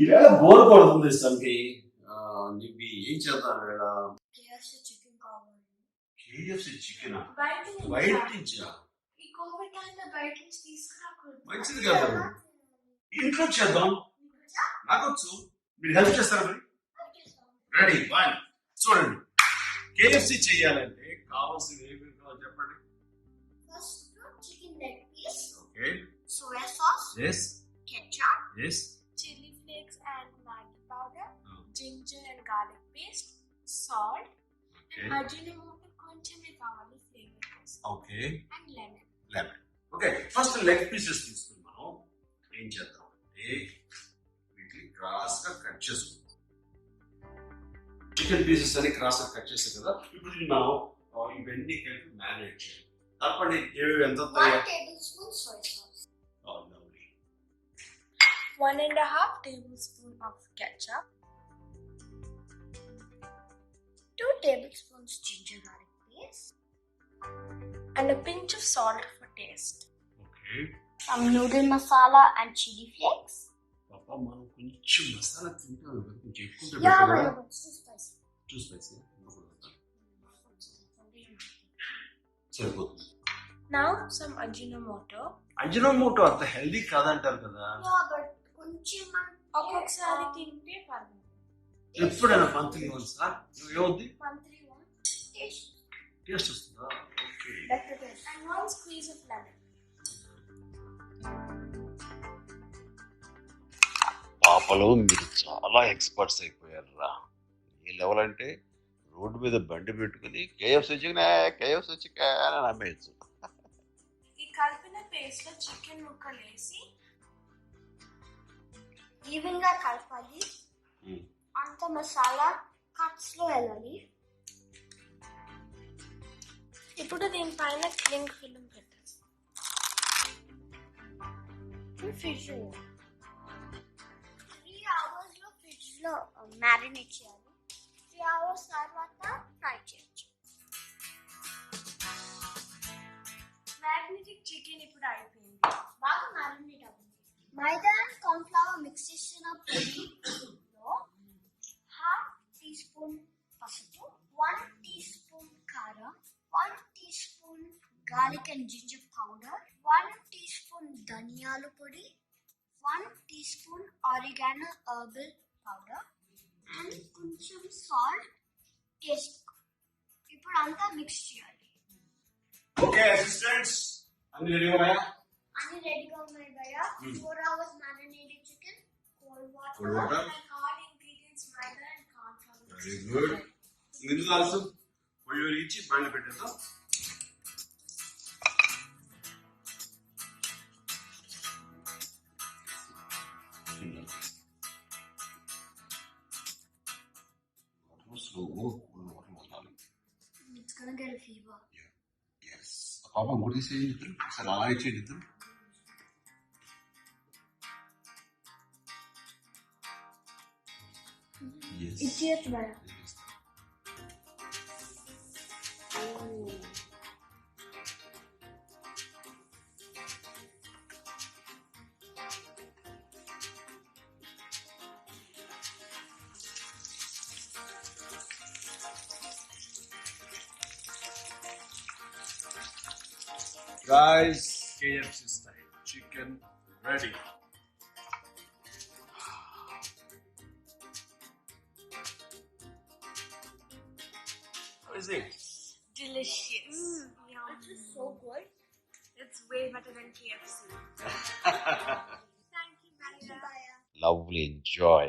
ఈవేళ బోర్ కొడుతుంది సంకి. నీకు ఏం చేద్దాం ఈవేళ? KFC చికెన్ కావాలి. KFC చికెన్ బయట నుంచా? ఈ కోవిడ్ టైంలో బయట నుంచి తీసుకురాకూడదు. మంచిది కాదు. ఇంట్లో చేద్దాం. నాకొచ్చు. మీరు హెల్ప్ చేస్తారా మరి? రెడీ 1 చూడండి. KFC చేయాలంటే కావాల్సిన ఏమేమి కావాలో చెప్పండి. First chicken leg piece. Okay. Soya sauce. yes. ketchup. yes. chili flakes and maggi powder. ginger and garlic paste. salt. okay. Ajinomoto కొంచెమే కావాలి ఫ్లేవర్ కోసం. Okay. and lemon. Okay. First leg pieces తీసుకుందాం. ఏం చేద్దాం అంటే వీటిని క్రాస్ గా cut చేసుకుందాం. చికెన్ పీసెస్ అని క్రాస్ గా కట్ చేసాం కదా. ఇప్పుడు మనం ఇవన్నీ కలిపి మ్యారినేట్ చేయాలి. తప్పండి ఏవి ఎంత 1 tablespoon soy sauce. 1.5 tablespoon of ketchup. 2 tablespoons ginger garlic paste. And a pinch of salt for taste. Okay. Some noodle masala and chili flakes. Papa, మనం కొంచెం మసాలా తింటాం కదా, కొంచెం ఎక్కువ Yeah, పెట్టాలి. but it's too spicy. Too spicy. సరిపోతుంది. Now some Ajinomoto. Ajinomoto అంత healthy కాదంటారు కదా. Yeah, but కొంచెం ఒక్కొక్కసారి తింటే పర్లేదు. ఎప్పుడైనా మంత్లీ వన్స్ ఏమవుద్ది? Monthly one. టేస్ట్ వస్తుందా? Okay. Better taste. And 1 squeeze of lemon. పాపలో మీరు చాలా ఎక్స్పర్ట్స్ అయిపోయారు రా. ఈ లెవెల్ అంటే రోడ్డు మీద బండి పెట్టుకుని KFC చికెన్ అని అమ్మేయచ్చు. ఈ కలిపిన పేస్ట్ లో చికెన్ ముక్కలు వేసి ఈవెన్ గా కలపాలి. అంత మసాలా కట్స్ లో వెళ్ళాలి. ఇప్పుడు దీనిపైన క్లింగ్ ఫిల్మ్ పెట్టాలి. ఫ్రిడ్జ్ 3 hours లో ఫ్రిడ్జ్ లో మ్యారినేట్ చేయాలి. 3 hours తర్వాత ఫ్రై చేయొచ్చు. మ్యారినేటెడ్ చికెన్ ఇప్పుడు అయిపోయింది. బాగా మ్యారినేట్ అవ్వండి. మైదా అండ్ కార్న్ ఫ్లవర్ మిక్స్ చేసిన పొడిలో 1/2 teaspoon పసుపు, 1 teaspoon కారం, 1 teaspoon garlic and ginger powder, 1 teaspoon ధనియాల పొడి, 1 teaspoon oregano herbal powder and కొంచెం సాల్ట్ టేస్ట్. ఇప్పుడు అంతా మిక్స్ చేయాలి. ఓకే అసిస్టెంట్స్, అన్ని రెడీ ఉన్నాయా? అన్ని రెడీగా ఉన్నాయి భయ్యా. 4 hours marinated chicken, cold water and hard ingredients maida and corn flour. Very good. ఇందులో ఆల్సో పొయ్యి ఇచ్చి బండి పెట్టేద్దాం. It's gonna get a fever. Yes. Papa, what is saying? Sir, I changed it. Yes. It's yet better. Guys, KFC style chicken ready. How is it? Delicious. It is so good. It's way better than KFC. Thank you, Baya. Lovely. Enjoy.